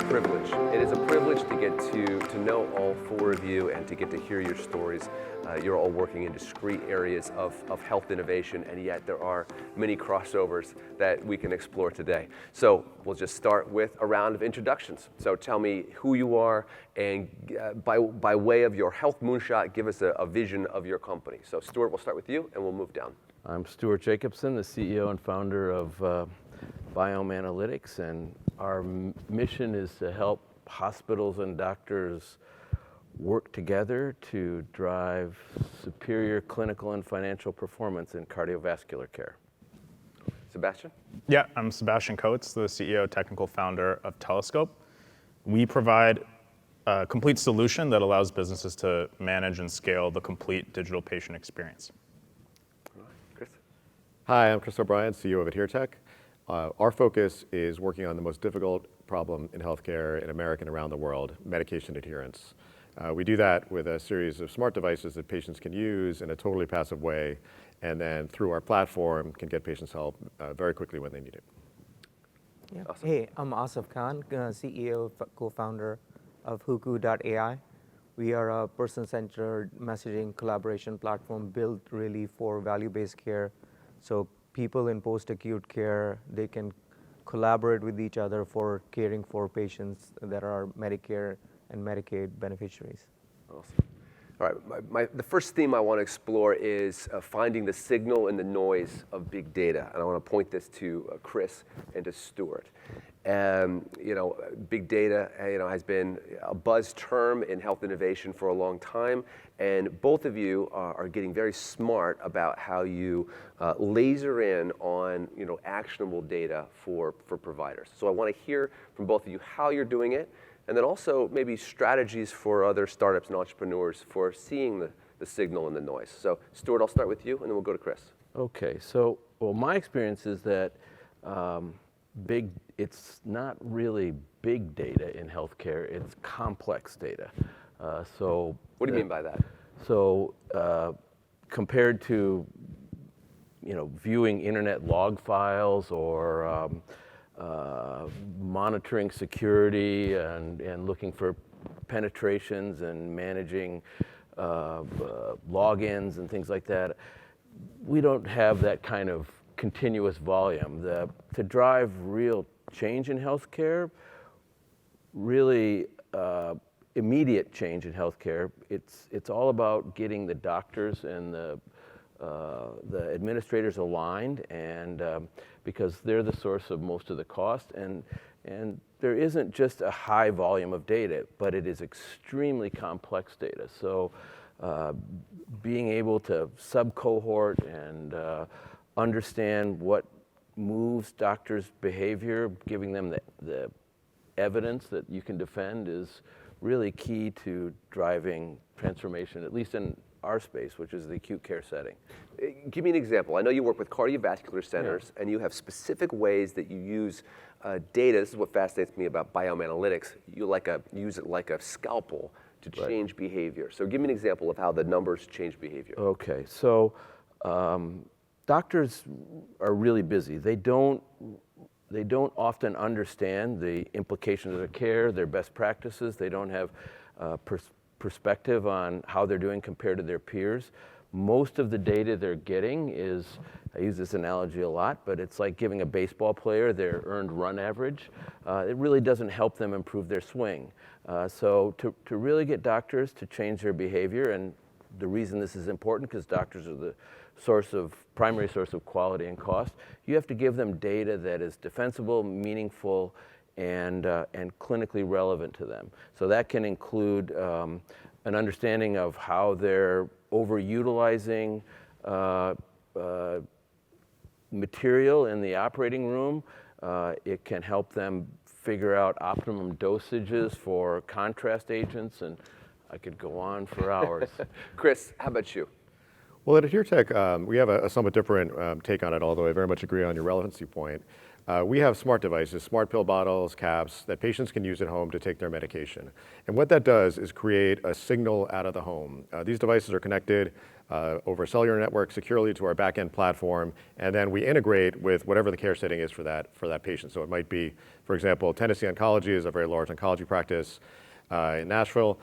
privilege. It is a privilege to get to know all four of you and to get to hear your stories. You're all working in discrete areas of health innovation, and yet there are many crossovers that we can explore today. So we'll just start with a round of introductions. So tell me who you are, and by way of your health moonshot, give us a vision of your company. So Stuart, we'll start with you, and we'll move down. I'm Stuart Jacobson, the CEO and founder of Biome Analytics, and our mission is to help hospitals and doctors work together to drive superior clinical and financial performance in cardiovascular care. Sebastian? Yeah, I'm Sebastian Coates, the CEO, technical founder of Tellescope. We provide a complete solution that allows businesses to manage and scale the complete digital patient experience. Chris? Hi, I'm Chris O'Brien, CEO of AdhereTech. Our focus is working on the most difficult problem in healthcare in America and around the world, medication adherence. We do that with a series of smart devices that patients can use in a totally passive way, and then through our platform can get patients help very quickly when they need it. Yeah. Awesome. Hey, I'm Asif Khan, CEO, co-founder of Hucu.ai. We are a person-centered messaging collaboration platform built really for value-based care. So people in post-acute care, they can collaborate with each other for caring for patients that are Medicare and Medicaid beneficiaries. Awesome. All right, the first theme I want to explore is finding the signal and the noise of big data. And I want to point this to Chris and to Stuart. Big data, has been a buzz term in health innovation for a long time. And both of you are getting very smart about how you laser in on, actionable data for providers. So I want to hear from both of you how you're doing it, and then also maybe strategies for other startups and entrepreneurs for seeing the signal and the noise. So Stuart, I'll start with you, and then we'll go to Chris. Okay, so my experience is that it's not really big data in healthcare, it's complex data. What do you mean by that? So compared to viewing internet log files or monitoring security and looking for penetrations and managing logins and things like that, we don't have that kind of continuous volume. To drive real change in healthcare, really immediate change in healthcare, it's all about getting the doctors and the administrators aligned, and because they're the source of most of the cost, and there isn't just a high volume of data, but it is extremely complex data. So being able to sub-cohort and understand what moves doctors' behavior, giving them the evidence that you can defend is really key to driving transformation, at least in our space, which is the acute care setting. Give me an example. I know you work with cardiovascular centers, and you have specific ways that you use data. This is what fascinates me about Biome Analytics. You use it like a scalpel to change behavior. So give me an example of how the numbers change behavior. Okay, so doctors are really busy. They don't often understand the implications of their care, their best practices. They don't have perspective on how they're doing compared to their peers. Most of the data they're getting is, I use this analogy a lot, but it's like giving a baseball player their earned run average. It really doesn't help them improve their swing. So to really get doctors to change their behavior, and the reason this is important, because doctors are the primary source of quality and cost, you have to give them data that is defensible, meaningful, and clinically relevant to them. So that can include an understanding of how they're overutilizing material in the operating room. It can help them figure out optimum dosages for contrast agents, and I could go on for hours. Chris, how about you? Well, at AdhereTech, we have a somewhat different take on it, although I very much agree on your relevancy point. we have smart devices, smart pill bottles, caps that patients can use at home to take their medication. And what that does is create a signal out of the home. These devices are connected over a cellular network securely to our back-end platform, and then we integrate with whatever the care setting is for that patient. So it might be, for example, Tennessee Oncology is a very large oncology practice in Nashville.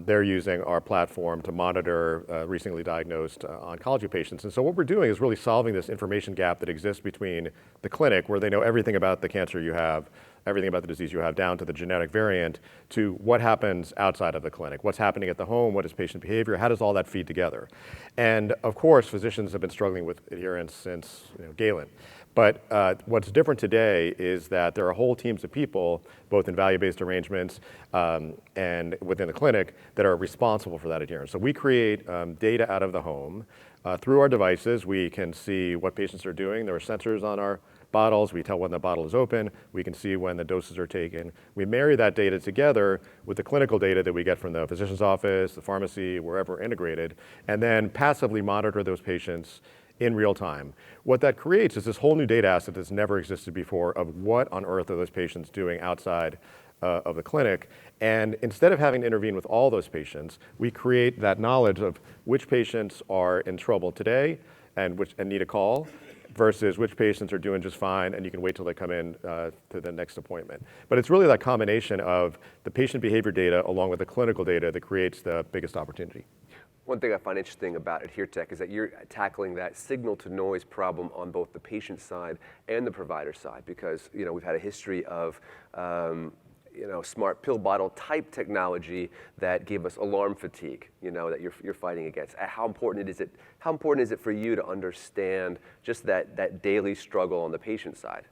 They're using our platform to monitor recently diagnosed oncology patients. And so what we're doing is really solving this information gap that exists between the clinic, where they know everything about the cancer you have, everything about the disease you have, down to the genetic variant, to what happens outside of the clinic. What's happening at the home? What is patient behavior? How does all that feed together? And of course, physicians have been struggling with adherence since Galen. But what's different today is that there are whole teams of people, both in value-based arrangements and within the clinic, that are responsible for that adherence. So we create data out of the home. Through our devices, we can see what patients are doing. There are sensors on our bottles. We tell when the bottle is open. We can see when the doses are taken. We marry that data together with the clinical data that we get from the physician's office, the pharmacy, wherever integrated, and then passively monitor those patients in real time. What that creates is this whole new data asset that's never existed before of what on earth are those patients doing outside of the clinic. And instead of having to intervene with all those patients, we create that knowledge of which patients are in trouble today and need a call, versus which patients are doing just fine and you can wait till they come in to the next appointment. But it's really that combination of the patient behavior data along with the clinical data that creates the biggest opportunity. One thing I find interesting about AdhereTech is that you're tackling that signal-to-noise problem on both the patient side and the provider side, because we've had a history of smart pill bottle type technology that gave us alarm fatigue, that you're fighting against. How important is it for you to understand just that daily struggle on the patient side?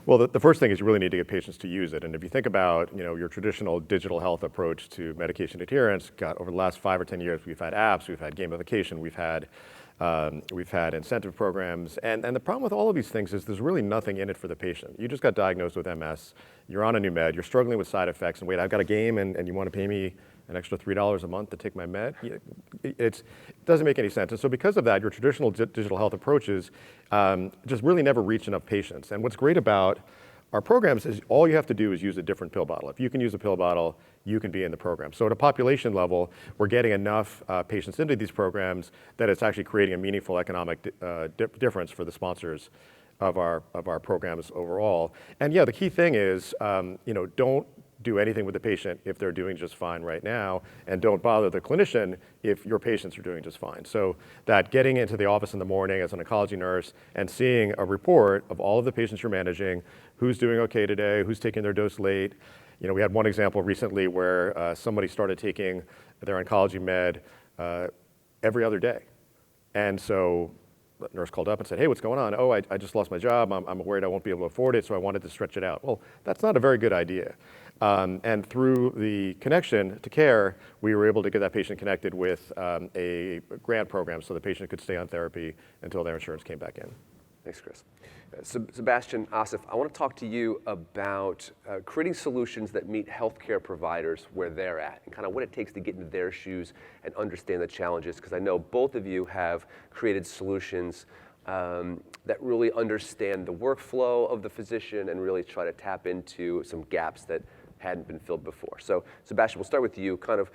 Well, the first thing is you really need to get patients to use it. And if you think about your traditional digital health approach to medication adherence, over the last 5 or 10 years, we've had apps, we've had gamification, we've had incentive programs. And the problem with all of these things is there's really nothing in it for the patient. You just got diagnosed with MS, you're on a new med, you're struggling with side effects, and wait, I've got a game and you want to pay me an extra $3 a month to take my med? It doesn't make any sense. And so because of that, your traditional digital health approaches just really never reach enough patients. And what's great about our programs is all you have to do is use a different pill bottle. If you can use a pill bottle, you can be in the program. So at a population level, we're getting enough patients into these programs that it's actually creating a meaningful economic difference for the sponsors of our programs overall. And yeah, the key thing is, don't do anything with the patient if they're doing just fine right now, and don't bother the clinician if your patients are doing just fine. So that getting into the office in the morning as an oncology nurse and seeing a report of all of the patients you're managing, who's doing okay today, who's taking their dose late. We had one example recently where somebody started taking their oncology med every other day. And so the nurse called up and said, hey, what's going on? Oh, I just lost my job. I'm worried I won't be able to afford it, so I wanted to stretch it out. Well, that's not a very good idea. And through the connection to care, we were able to get that patient connected with a grant program so the patient could stay on therapy until their insurance came back in. Thanks, Chris. Sebastian, Asif, I want to talk to you about creating solutions that meet healthcare providers where they're at and kind of what it takes to get into their shoes and understand the challenges, because I know both of you have created solutions that really understand the workflow of the physician and really try to tap into some gaps that hadn't been filled before. So Sebastian, we'll start with you. Kind of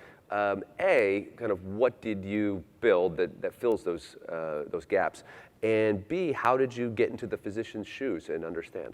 what did you build that fills those gaps? And B, how did you get into the physician's shoes and understand?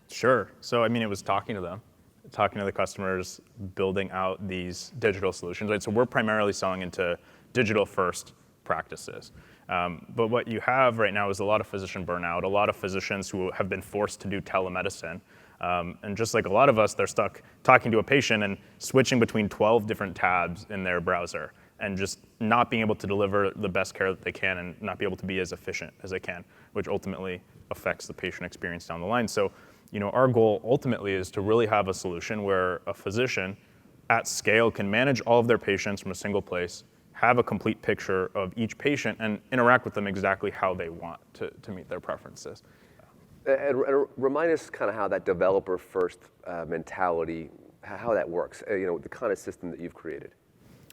Sure. So, it was talking to them, talking to the customers, building out these digital solutions. Right? So we're primarily selling into digital-first practices. But what you have right now is a lot of physician burnout, a lot of physicians who have been forced to do telemedicine. And just like a lot of us, they're stuck talking to a patient and switching between 12 different tabs in their browser and just not being able to deliver the best care that they can and not be able to be as efficient as they can, which ultimately affects the patient experience down the line. So, our goal ultimately is to really have a solution where a physician at scale can manage all of their patients from a single place, have a complete picture of each patient, and interact with them exactly how they want to meet their preferences. And remind us kind of how that developer-first mentality, how that works, the kind of system that you've created.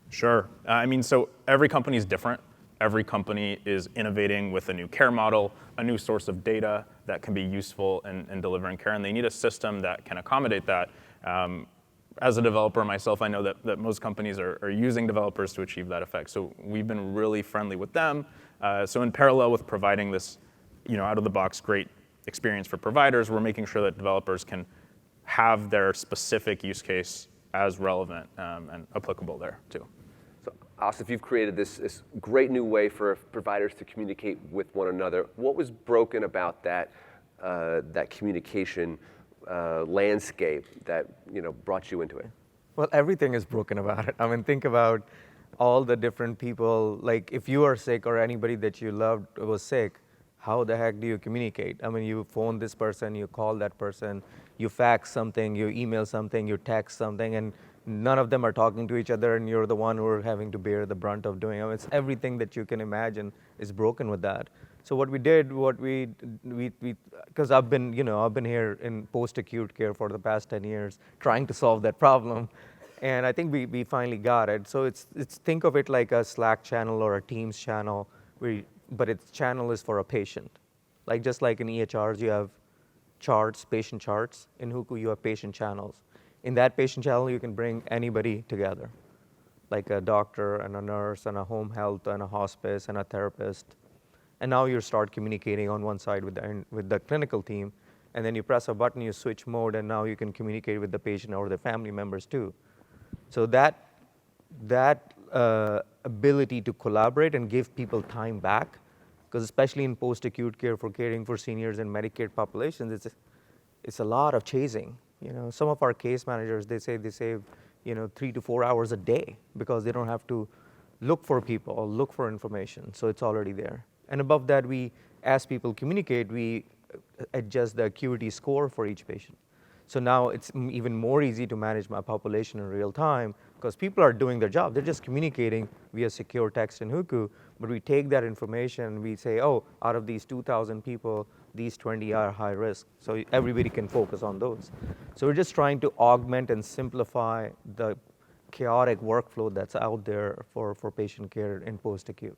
Sure. So every company is different. Every company is innovating with a new care model, a new source of data that can be useful in delivering care, and they need a system that can accommodate that. As a developer myself, I know that most companies are using developers to achieve that effect. So we've been really friendly with them. So in parallel with providing this, out-of-the-box great experience for providers, we're making sure that developers can have their specific use case as relevant and applicable there too. So Asif, you've created this great new way for providers to communicate with one another. What was broken about that communication landscape that brought you into it? Well, everything is broken about it. I mean, think about all the different people. Like, if you are sick or anybody that you loved was sick, how the heck do you communicate? I mean, you phone this person, you call that person, you fax something, you email something, you text something, and none of them are talking to each other, and you're the one who are having to bear the brunt of doing it. I mean, it's everything that you can imagine is broken with that. So what we did, because I've been here in post-acute care for the past 10 years, trying to solve that problem, and I think we finally got it. So it's think of it like a Slack channel or a Teams channel, but its channel is for a patient. Just like in EHRs, you have charts, patient charts. In Hucu, you have patient channels. In that patient channel, you can bring anybody together, like a doctor and a nurse and a home health and a hospice and a therapist. And now you start communicating on one side with the clinical team, and then you press a button, you switch mode, and now you can communicate with the patient or the family members too. So that ability to collaborate and give people time back, because especially in post-acute care for caring for seniors and Medicaid populations, it's a lot of chasing. Some of our case managers, they say they save 3 to 4 hours a day because they don't have to look for people or look for information, so it's already there. And above that, as people communicate, we adjust the acuity score for each patient. So now it's even more easy to manage my population in real time because people are doing their job. They're just communicating via secure text in Hucu, but we take that information and we say, oh, out of these 2,000 people, these 20 are high risk. So everybody can focus on those. So we're just trying to augment and simplify the chaotic workflow that's out there for patient care in post-acute.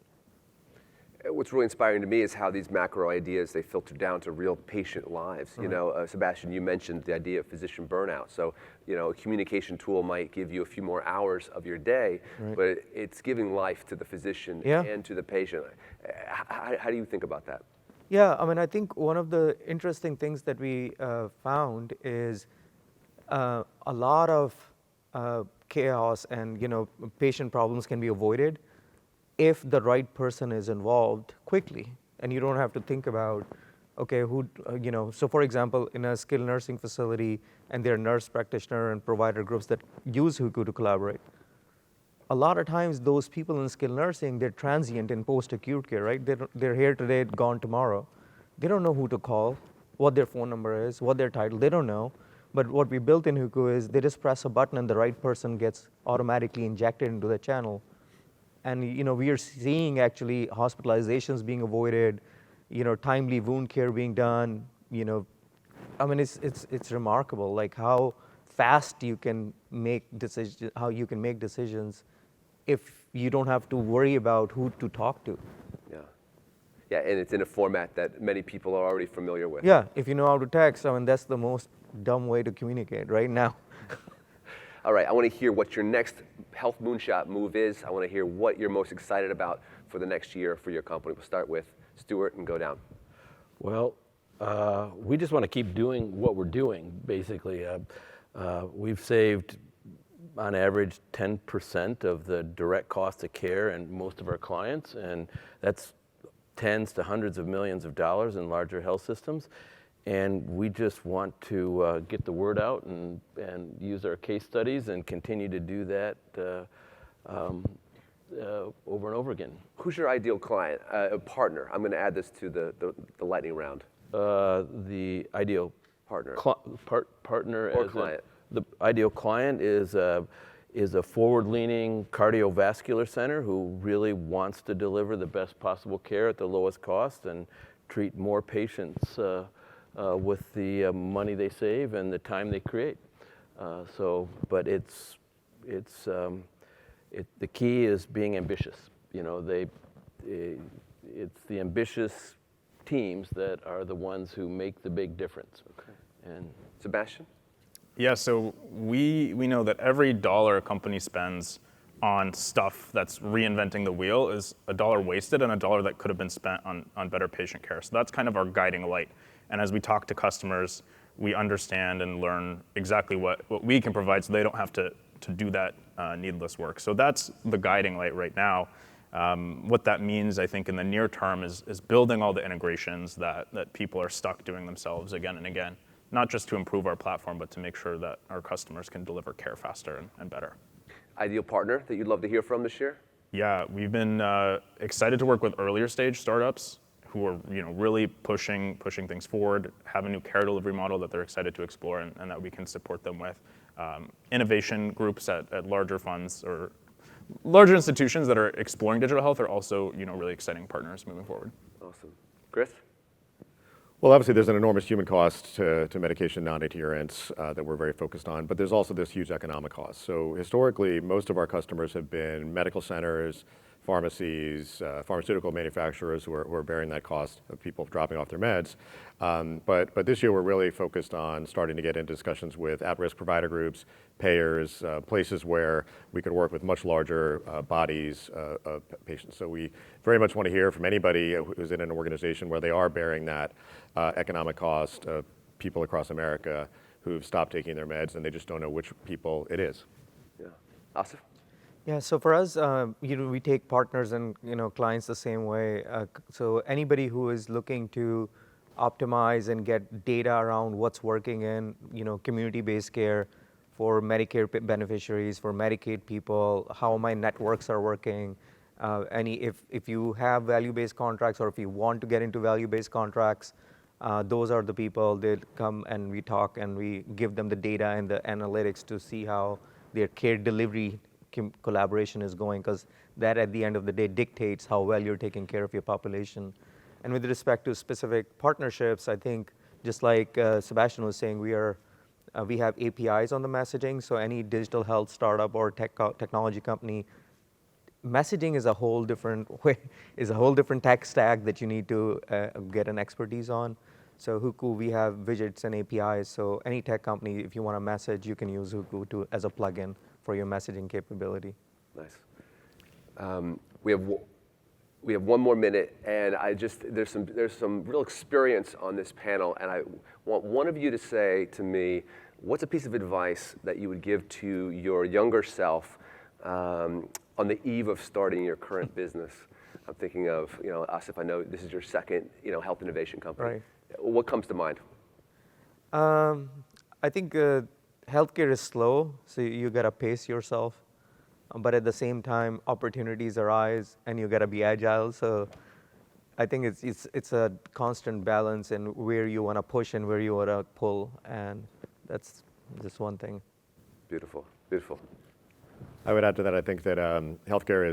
What's really inspiring to me is how these macro ideas, they filter down to real patient lives. Right. Sebastian, you mentioned the idea of physician burnout. So, a communication tool might give you a few more hours of your day, right, but it's giving life to the physician, yeah, and to the patient. How do you think about that? Yeah, I mean, I think one of the interesting things that we found is a lot of chaos and, patient problems can be avoided if the right person is involved quickly, and you don't have to think about, okay, so for example, in a skilled nursing facility, and there are nurse practitioner and provider groups that use Hucu to collaborate. A lot of times, those people in skilled nursing, they're transient in post-acute care, right? They're here today, gone tomorrow. They don't know who to call, what their phone number is, what their title, they don't know. But what we built in Hucu is they just press a button and the right person gets automatically injected into the channel. And we are seeing actually hospitalizations being avoided, timely wound care being done. I mean, it's remarkable, like how fast you can make decisions, if you don't have to worry about who to talk to. Yeah, and it's in a format that many people are already familiar with. Yeah, if you know how to text, I mean, that's the most dumb way to communicate right now. All right, I want to hear what your next health moonshot move is. I want to hear what you're most excited about for the next year for your company. We'll start with Stuart and go down. Well, we just want to keep doing what we're doing, basically. We've saved, on average, 10% of the direct cost of care in most of our clients, and that's tens to hundreds of millions of dollars in larger health systems. And we just want to get the word out and use our case studies and continue to do that over and over again. Who's your ideal client, partner? I'm going to add this to the lightning round. The ideal partner. Partner or client. The ideal client is a forward-leaning cardiovascular center who really wants to deliver the best possible care at the lowest cost and treat more patients with the money they save and the time they create. But the key is being ambitious. it's the ambitious teams that are the ones who make the big difference. Okay. And Sebastian? Yeah, so we know that every dollar a company spends on stuff that's reinventing the wheel is a dollar wasted and a dollar that could have been spent on better patient care. So that's kind of our guiding light. And as we talk to customers, we understand and learn exactly what we can provide so they don't have to do that needless work. So that's the guiding light right now. What that means, I think, in the near term is building all the integrations that people are stuck doing themselves again and again, not just to improve our platform, but to make sure that our customers can deliver care faster and better. Ideal partner that you'd love to hear from this year? Yeah, we've been excited to work with earlier stage startups who are really pushing things forward, have a new care delivery model that they're excited to explore and that we can support them with. Innovation groups at larger funds or larger institutions that are exploring digital health are also really exciting partners moving forward. Awesome. Chris? Well, obviously, there's an enormous human cost to medication non-adherence that we're very focused on, but there's also this huge economic cost. So historically, most of our customers have been medical centers, pharmacies, pharmaceutical manufacturers who are bearing that cost of people dropping off their meds. But this year, we're really focused on starting to get into discussions with at-risk provider groups, payers, places where we could work with much larger bodies of patients. So we very much want to hear from anybody who's in an organization where they are bearing that economic cost of people across America who've stopped taking their meds and they just don't know which people it is. Yeah. Asif? Yeah, so for us, we take partners and clients the same way. So anybody who is looking to optimize and get data around what's working in community-based care for Medicare beneficiaries, for Medicaid people, how my networks are working. If you have value-based contracts or if you want to get into value-based contracts, those are the people that come and we talk and we give them the data and the analytics to see how their care delivery collaboration is going, because that at the end of the day dictates how well you're taking care of your population. And with respect to specific partnerships, I think just like Sebastian was saying, we have APIs on the messaging. So any digital health startup or technology company, messaging is a whole different way, is a whole different tech stack that you need to get an expertise on. So Hucu, we have widgets and APIs. So any tech company, if you want to message, you can use Hucu as a plugin for your messaging capability. Nice. We have one more minute, and there's some real experience on this panel, and I want one of you to say to me, what's a piece of advice that you would give to your younger self on the eve of starting your current business? I'm thinking of, Asif, I know this is your second, health innovation company. Right. What comes to mind? I think healthcare is slow, so you gotta pace yourself. But at the same time, opportunities arise, and you gotta be agile. So I think it's a constant balance in where you wanna push and where you wanna pull, and that's just one thing. Beautiful, beautiful. I would add to that, I think that healthcare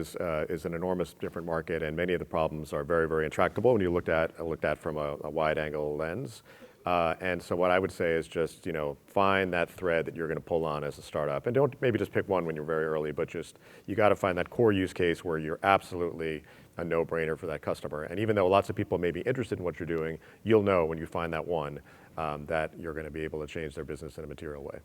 is an enormous different market, and many of the problems are very, very intractable when you looked at from a wide angle lens. And so what I would say is just, find that thread that you're going to pull on as a startup. And don't maybe just pick one when you're very early, but just, you got to find that core use case where you're absolutely a no-brainer for that customer. And even though lots of people may be interested in what you're doing, you'll know when you find that one that you're going to be able to change their business in a material way.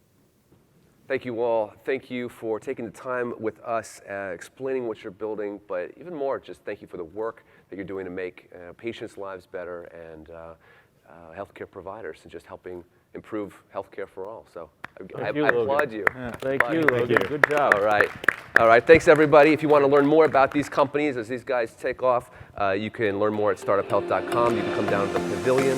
Thank you all. Thank you for taking the time with us, explaining what you're building, but even more, just thank you for the work that you're doing to make patients' lives better and healthcare providers and just helping improve healthcare for all. So I applaud you. Yeah, thank you, Logan. Good job. All right. Thanks, everybody. If you want to learn more about these companies as these guys take off, you can learn more at StartUpHealth.com. You can come down to the pavilion.